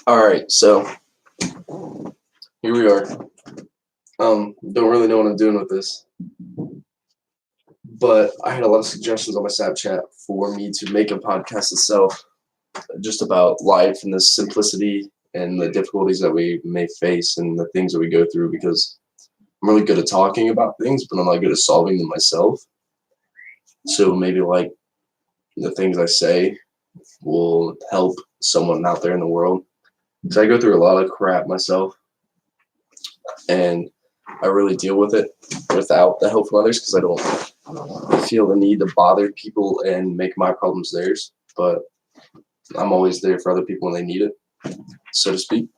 All right, so here we are. Don't really know what I'm doing with this, but I had a lot of suggestions on my Snapchat for me to make a podcast itself, just about life and the simplicity and the difficulties that we may face and the things that we go through. Because I'm really good at talking about things, but I'm not good at solving them myself. So maybe like the things I say will help someone out there in the world. Because I go through a lot of crap myself, and I really deal with it without the help from others because I don't feel the need to bother people and make my problems theirs. But I'm always there for other people when they need it, so to speak.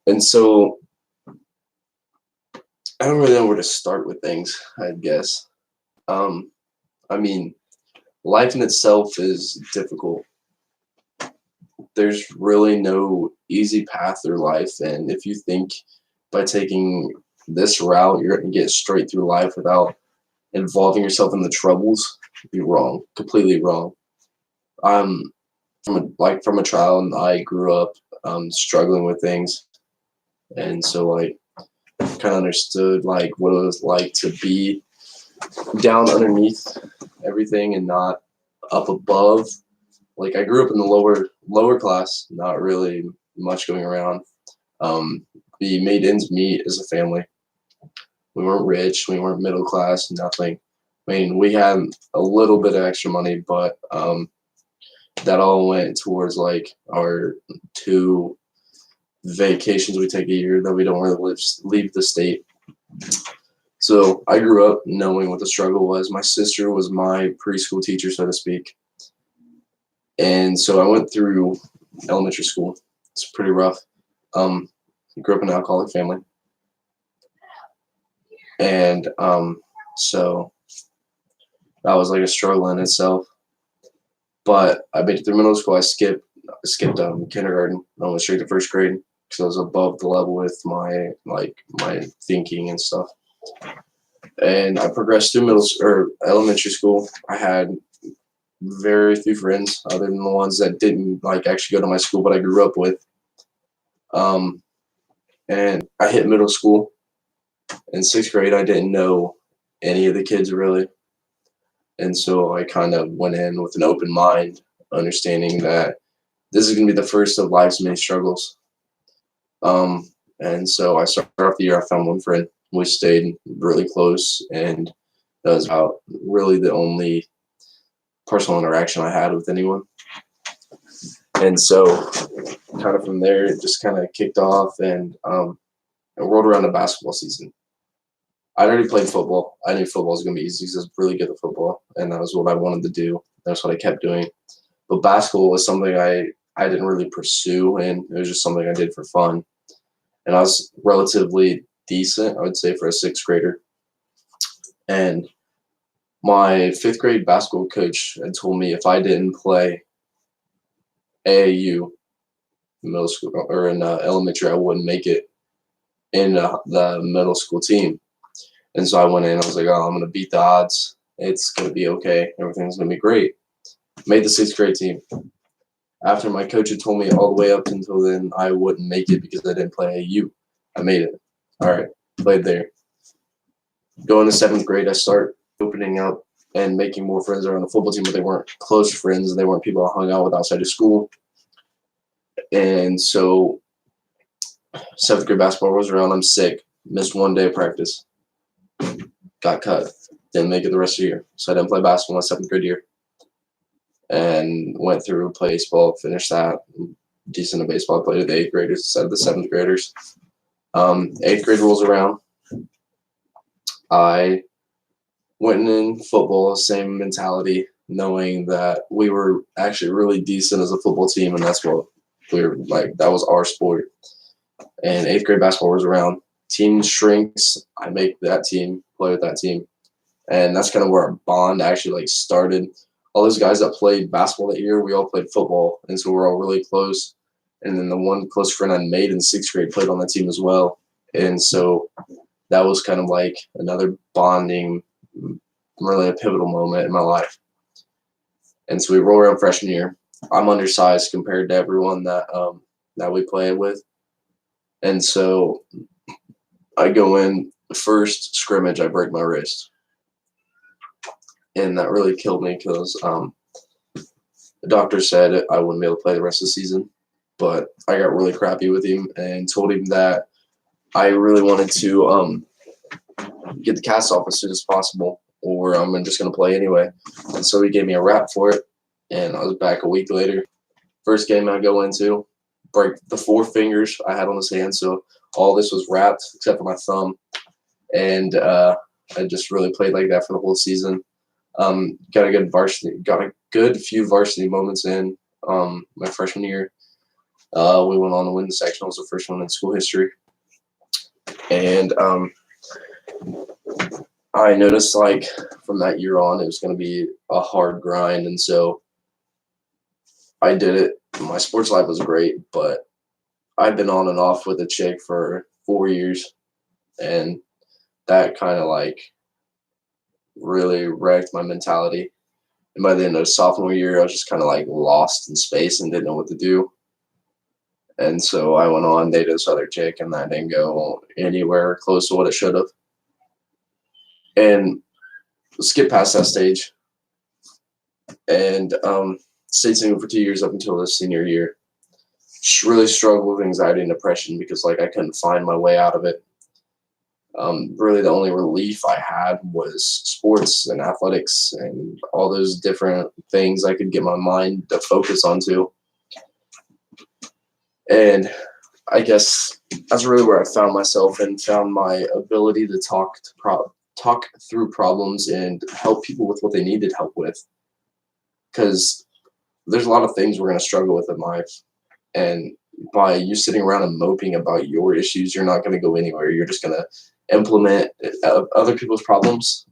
And so I don't really know where to start with things, I guess. Um, I mean, life in itself is difficult. There's really no easy path through life. And if you think by taking this route, you're going to get straight through life without involving yourself in the troubles, you're wrong, completely wrong. I'm from a child, I grew up struggling with things, and so like kind of understood like what it was like to be down underneath everything and not up above. Like I grew up in the lower class, not really much going around. We made ends meet as a family. We weren't rich, we weren't middle class, nothing. I mean, we had a little bit of extra money, but that all went towards like our two vacations we take a year that we don't really leave the state. So I grew up knowing what the struggle was. My sister was my preschool teacher, so to speak. And so I went through elementary school. It's pretty rough. I grew up in an alcoholic family. And so that was like a struggle in itself. But I made it through middle school. I skipped kindergarten. I went straight to first grade because I was above the level with my thinking and stuff. And I progressed through elementary school. I had very few friends other than the ones that didn't like actually go to my school, but I grew up with. And I hit middle school. In sixth grade, I didn't know any of the kids really. And so I kind of went in with an open mind, understanding that this is going to be the first of life's many struggles. And so I started off the year, I found one friend. We stayed really close, and that was about really the only personal interaction I had with anyone. And so kind of from there, it just kind of kicked off, and it rolled around the basketball season. I'd already played football. I knew football was going to be easy because I was really good at football, and that was what I wanted to do. That's what I kept doing. But basketball was something I didn't really pursue, and it was just something I did for fun. And I was relatively decent, I would say, for a sixth grader. And my fifth grade basketball coach had told me if I didn't play AAU in middle school or in elementary, I wouldn't make it in the middle school team. And so I went in, I was like, oh, I'm going to beat the odds. It's going to be okay. Everything's going to be great. Made the sixth grade team. After my coach had told me all the way up until then I wouldn't make it because I didn't play AU. I made it. All right, played there. Going to seventh grade, I start opening up and making more friends around the football team, but they weren't close friends. They weren't people I hung out with outside of school. And so seventh grade basketball rolls around. I'm sick. Missed one day of practice. Got cut. Didn't make it the rest of the year. So I didn't play basketball my seventh grade year. And went through baseball, finished that. Decent at baseball. I played with the eighth graders instead of the seventh graders. Eighth grade rolls around. I went in football, same mentality, knowing that we were actually really decent as a football team, and that's what we were like. That was our sport. And eighth grade basketball was around. Team shrinks. I make that team, play with that team, and that's kind of where our bond actually like started. All those guys that played basketball that year, we all played football, and so we're all really close. And then the one close friend I made in sixth grade played on that team as well, and so that was kind of like another bonding, really a pivotal moment in my life. And so we roll around freshman year. I'm undersized compared to everyone that we play with, and so I go in the first scrimmage, I break my wrist, and that really killed me because the doctor said I wouldn't be able to play the rest of the season, but I got really crappy with him and told him that I really wanted to get the cast off as soon as possible, or I'm just going to play anyway. And so he gave me a wrap for it, and I was back a week later. First game I go into, break the 4 fingers I had on his hand, so all this was wrapped except for my thumb, and I just really played like that for the whole season. Got a good few varsity moments in my freshman year. We went on to win the sectionals, the first one in school history, and I noticed like from that year on it was going to be a hard grind, and so I did it. My sports life was great, but I've been on and off with a chick for 4 years, and that kind of like really wrecked my mentality. And by the end of sophomore year, I was just kind of like lost in space and didn't know what to do. And so I went on, dated this other chick, and that didn't go anywhere close to what it should have. And skip past that stage, and stayed single for 2 years up until the senior year. Really struggled with anxiety and depression because like I couldn't find my way out of it. Really, the only relief I had was sports and athletics and all those different things I could get my mind to focus onto. And I guess that's really where I found myself and found my ability to talk through problems and help people with what they needed help with. Because there's a lot of things we're going to struggle with in life. And by you sitting around and moping about your issues, you're not going to go anywhere. You're just going to implement other people's problems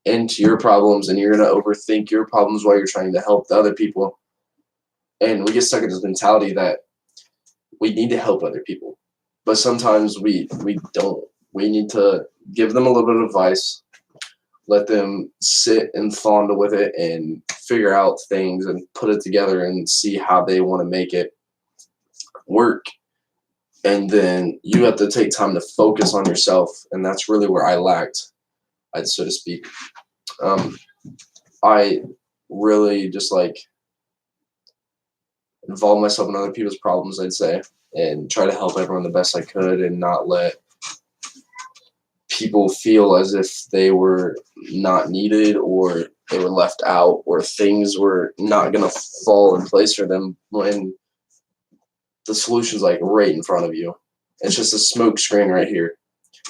into your problems, and you're going to overthink your problems while you're trying to help the other people. And we get stuck in this mentality that we need to help other people, but sometimes we don't. We need to give them a little bit of advice, let them sit and fondle with it and figure out things and put it together and see how they want to make it work. And then you have to take time to focus on yourself, and that's really where I lacked, so to speak. I really just like involve myself in other people's problems, I'd say, and try to help everyone the best I could and not let people feel as if they were not needed or they were left out or things were not going to fall in place for them when the solution's like right in front of you. It's just a smoke screen right here.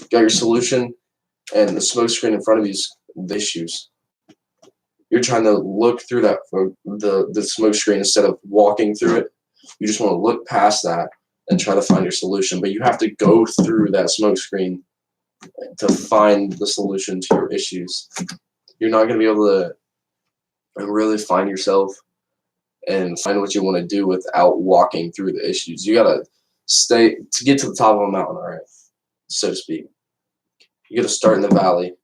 You got your solution, and the smoke screen in front of you is the issues. You're trying to look through that the smoke screen instead of walking through it. You just want to look past that and try to find your solution. But you have to go through that smoke screen to find the solution to your issues. You're not going to be able to really find yourself and find what you want to do without walking through the issues. You got to to get to the top of a mountain, all right, so to speak. You got to start in the valley,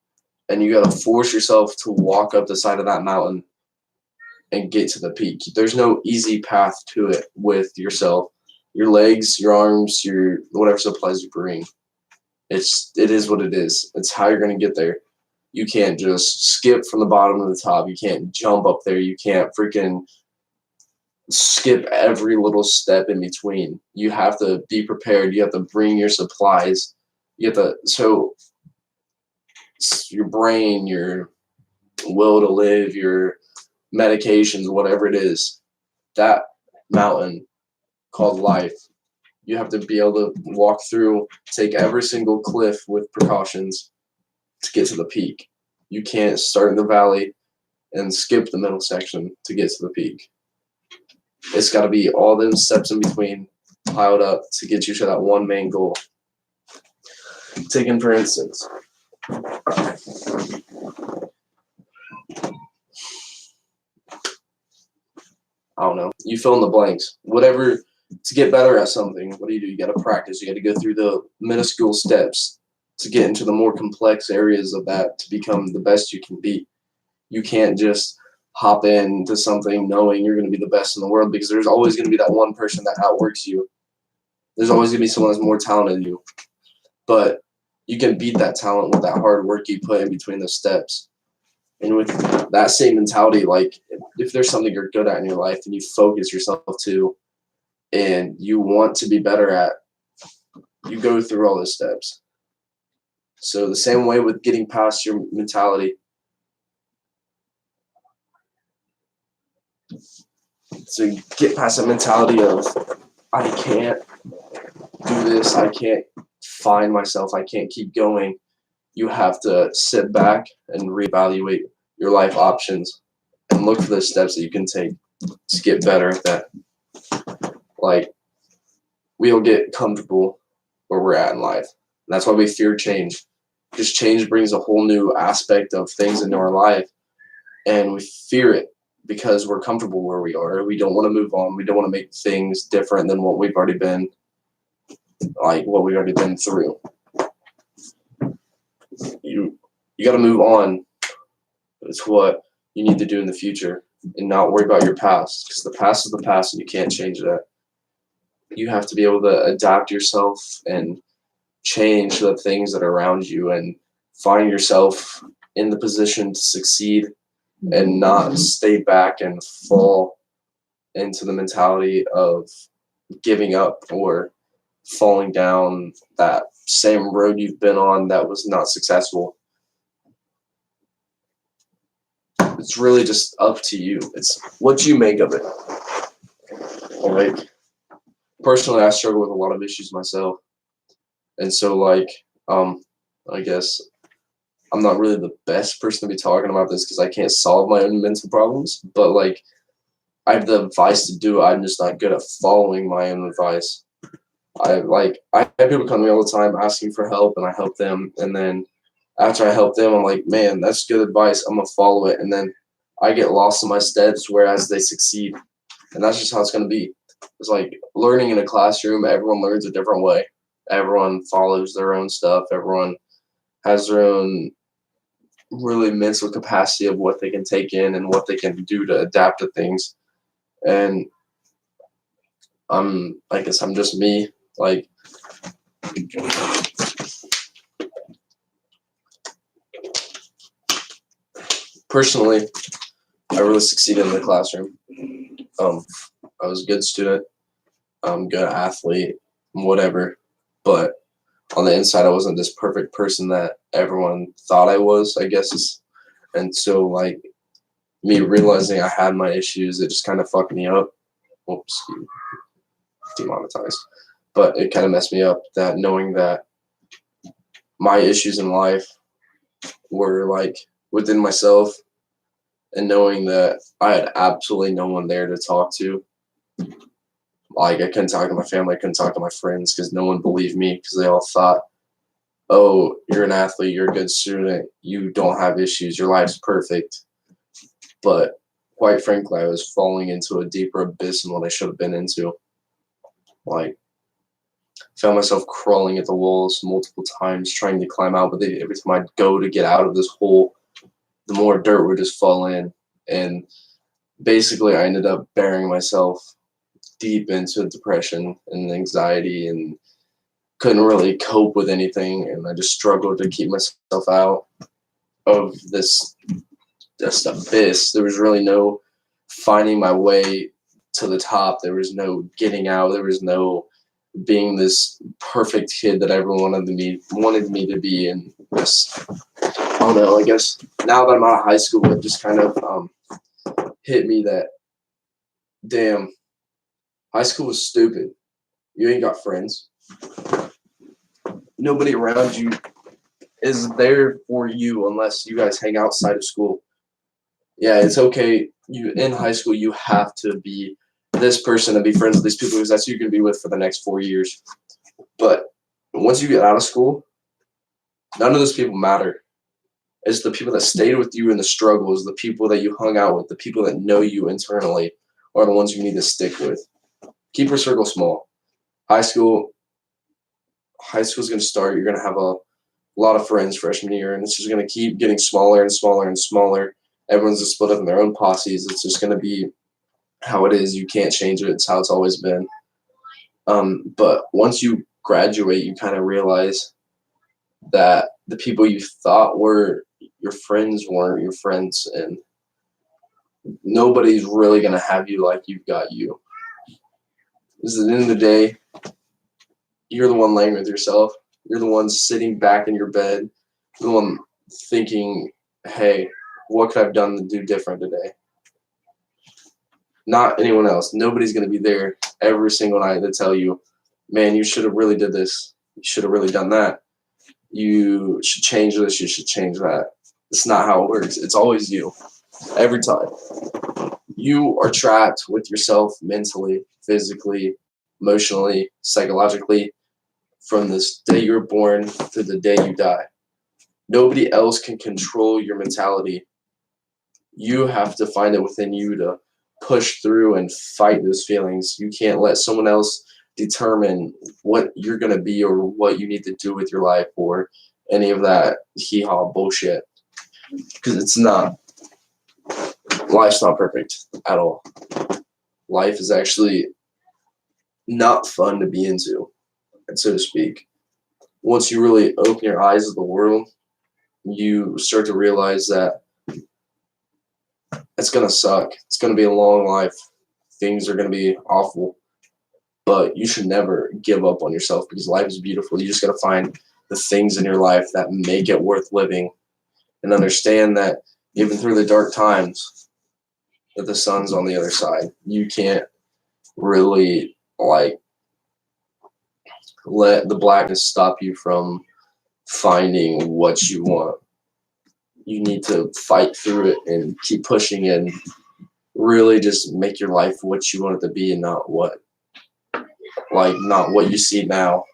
and you got to force yourself to walk up the side of that mountain and get to the peak. There's no easy path to it with yourself, your legs, your arms, your whatever supplies you bring. It is what it is. It's how you're going to get there. You can't just skip from the bottom to the top. You can't jump up there. You can't freaking skip every little step in between. You have to be prepared. You have to bring your supplies. You have to, so your brain, your will to live, your medications, whatever it is, that mountain called life, you have to be able to walk through, take every single cliff with precautions to get to the peak. You can't start in the valley and skip the middle section to get to the peak. It's got to be all them steps in between piled up to get you to that one main goal. Taken for instance, I don't know, you fill in the blanks. Whatever, to get better at something, what do? You got to practice. You got to go through the minuscule steps to get into the more complex areas of that to become the best you can be. You can't just hop into something knowing you're going to be the best in the world, because there's always going to be that one person that outworks you. There's always going to be someone that's more talented than you. But you can beat that talent with that hard work you put in between those steps. And with that same mentality, like if there's something you're good at in your life and you focus yourself to and you want to be better at, you go through all those steps. So the same way with getting past your mentality. So you get past that mentality of, I can't do this, I can't find myself, I can't keep going. You have to sit back and reevaluate your life options and look for the steps that you can take to get better at that. Like, we'll get comfortable where we're at in life. And that's why we fear change. Because change brings a whole new aspect of things into our life. And we fear it because we're comfortable where we are. We don't want to move on. We don't want to make things different than what we've already been, like what we've already been through. You got to move on. It's what you need to do in the future and not worry about your past, because the past is the past and you can't change that. You have to be able to adapt yourself and change the things that are around you and find yourself in the position to succeed and not stay back and fall into the mentality of giving up or falling down that same road you've been on that was not successful. It's really just up to you. It's what you make of it. All right. Personally, I struggle with a lot of issues myself. And so, like, I guess I'm not really the best person to be talking about this because I can't solve my own mental problems. But, like, I have the advice to do it. I'm just not good at following my own advice. I have people come to me all the time asking for help, and I help them. And then after I help them, I'm like, man, that's good advice. I'm going to follow it. And then I get lost in my steps, whereas they succeed. And that's just how it's going to be. It's like learning in a classroom. Everyone learns a different way. Everyone follows their own stuff. Everyone has their own really mental capacity of what they can take in and what they can do to adapt to things. And I guess I'm just me. Like, personally, I really succeeded in the classroom. I was a good student, good athlete, whatever. But on the inside, I wasn't this perfect person that everyone thought I was, I guess. And so, like, me realizing I had my issues, it just kind of fucked me up. Oops, demonetized. But it kind of messed me up, that knowing that my issues in life were, like, within myself, and knowing that I had absolutely no one there to talk to. Like, I couldn't talk to my family, I couldn't talk to my friends because no one believed me, because they all thought, oh, you're an athlete, you're a good student, you don't have issues, your life's perfect. But quite frankly, I was falling into a deeper abyss than what I should have been into. Like, found myself crawling at the walls multiple times, trying to climb out, but every time I'd go to get out of this hole, the more dirt would just fall in. And basically, I ended up burying myself deep into depression and anxiety and couldn't really cope with anything. And I just struggled to keep myself out of this abyss. There was really no finding my way to the top. There was no getting out. There was no being this perfect kid that everyone wanted me to be. And just, I don't know, I guess now that I'm out of high school, it just kind of hit me that, damn, high school was stupid. You ain't got friends. Nobody around you is there for you unless you guys hang outside of school. Yeah, it's okay. You in high school, you have to be this person and be friends with these people because that's who you're going to be with for the next 4 years. But once you get out of school, none of those people matter. It's the people that stayed with you in the struggles, the people that you hung out with, the people that know you internally are the ones you need to stick with. Keep your circle small. High school is going to start. You're going to have a lot of friends freshman year, and it's just going to keep getting smaller and smaller and smaller. Everyone's just split up in their own posses. It's just gonna be how it is. You can't change it. It's how it's always been. But once you graduate, you kind of realize that the people you thought were your friends weren't your friends, and nobody's really gonna have you like you've got you. Because at the end of the day, you're the one laying with yourself. You're the one sitting back in your bed. You're the one thinking, hey, what could I have done to do different today? Not anyone else. Nobody's going to be there every single night to tell you, man, you should have really did this. You should have really done that. You should change this. You should change that. It's not how it works. It's always you. Every time. You are trapped with yourself mentally, physically, emotionally, psychologically from this day you're born to the day you die. Nobody else can control your mentality. You have to find it within you to push through and fight those feelings. You can't let someone else determine what you're going to be or what you need to do with your life or any of that hee-haw bullshit. Because it's not. Life's not perfect at all. Life is actually not fun to be into, so to speak. Once you really open your eyes to the world, you start to realize that it's going to suck. It's going to be a long life. Things are going to be awful. But you should never give up on yourself because life is beautiful. You just got to find the things in your life that make it worth living and understand that even through the dark times, that the sun's on the other side. You can't really let the blackness stop you from finding what you want. You need to fight through it and keep pushing and really just make your life what you want it to be and not what you see now.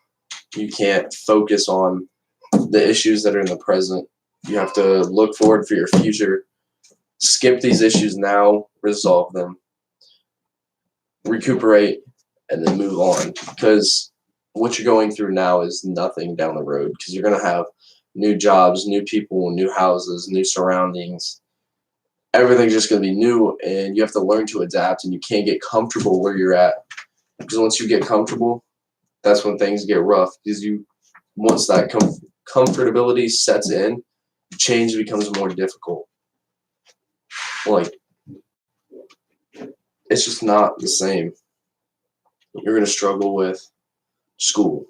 You can't focus on the issues that are in the present. You have to look forward for your future. Skip these issues now, resolve them, recuperate, and then move on. Because what you're going through now is nothing down the road because you're going to have new jobs, new people, new houses, new surroundings. Everything's just going to be new, and you have to learn to adapt, and you can't get comfortable where you're at. Because once you get comfortable, that's when things get rough. Because once that comfortability sets in, change becomes more difficult. It's just not the same. You're going to struggle with school,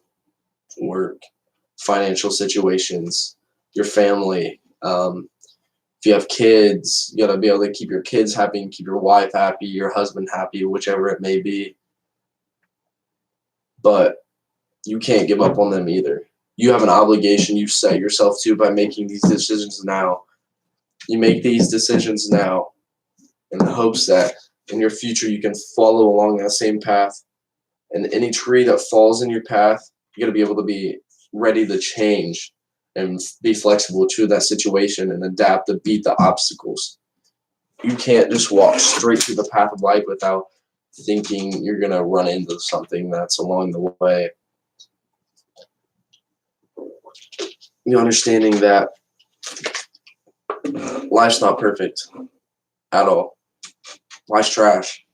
work, financial situations, your family. If you have kids, you got to be able to keep your kids happy and keep your wife happy, your husband happy, whichever it may be. But you can't give up on them either. You have an obligation you set yourself to by making these decisions now. You make these decisions now in the hopes that in your future you can follow along that same path. And any tree that falls in your path, you got to be able to be ready to change and be flexible to that situation and adapt to beat the obstacles. You can't just walk straight through the path of life without thinking you're going to run into something that's along the way. Understanding that life's not perfect at all. Life's trash.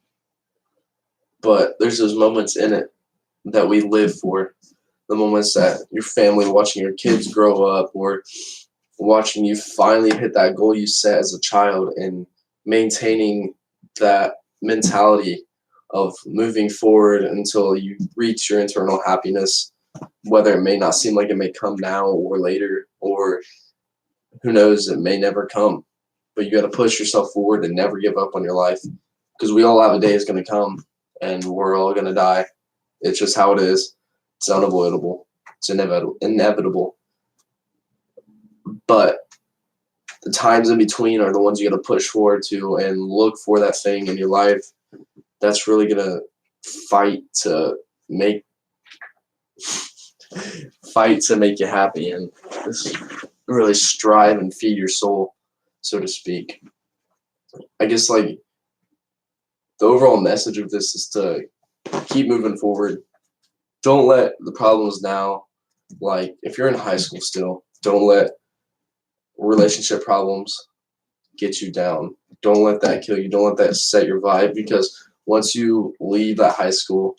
But there's those moments in it that we live for. The moments that your family watching your kids grow up or watching you finally hit that goal you set as a child and maintaining that mentality of moving forward until you reach your internal happiness, whether it may not seem like it may come now or later, or who knows, it may never come. But you got to push yourself forward and never give up on your life because we all have a day is going to come and we're all going to die. It's just how it is. It's unavoidable. It's inevitable. But the times in between are the ones you got to push forward to and look for that thing in your life that's really going to fight to make you happy and just really strive and feed your soul, so to speak. I guess the overall message of this is to keep moving forward. Don't let the problems now, if you're in high school still, don't let relationship problems, get you down. Don't let that kill you. Don't let that set your vibe, because once you leave that high school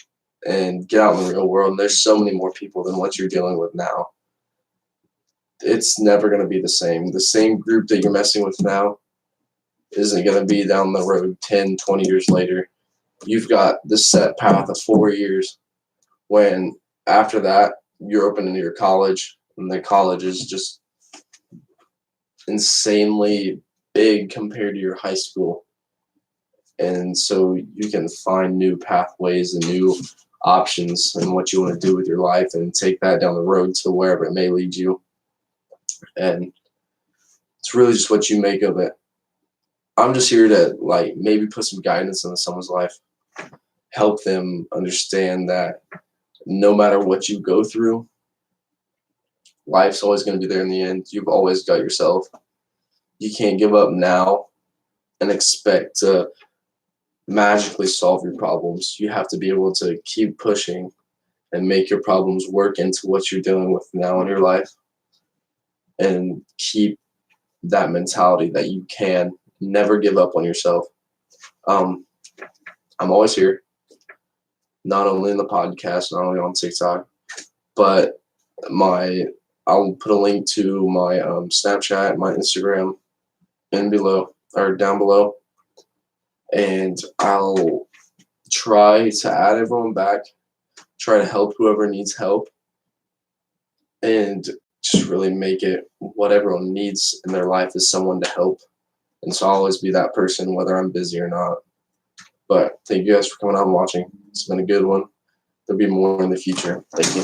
and get out in the real world, and there's so many more people than what you're dealing with now, it's never going to be the same. The same group that you're messing with now isn't going to be down the road 10, 20 years later. You've got this set path of 4 years, when after that, you're opening your college, and the college is just insanely big compared to your high school. And so you can find new pathways and new options and what you want to do with your life, and take that down the road to wherever it may lead you. And it's really just what you make of it. I'm just here to like maybe put some guidance into someone's life, help them understand that no matter what you go through, life's always going to be there in the end. You've always got yourself. You can't give up now and expect to magically solve your problems. You have to be able to keep pushing and make your problems work into what you're dealing with now in your life, and keep that mentality that you can never give up on yourself. I'm always here, not only in the podcast, not only on TikTok, but I'll put a link to my Snapchat, my Instagram down below, and I'll try to add everyone back, try to help whoever needs help, and just really make it what everyone needs in their life is someone to help. And so I'll always be that person, whether I'm busy or not. But thank you guys for coming out and watching. It's been a good one. There'll be more in the future. Thank you.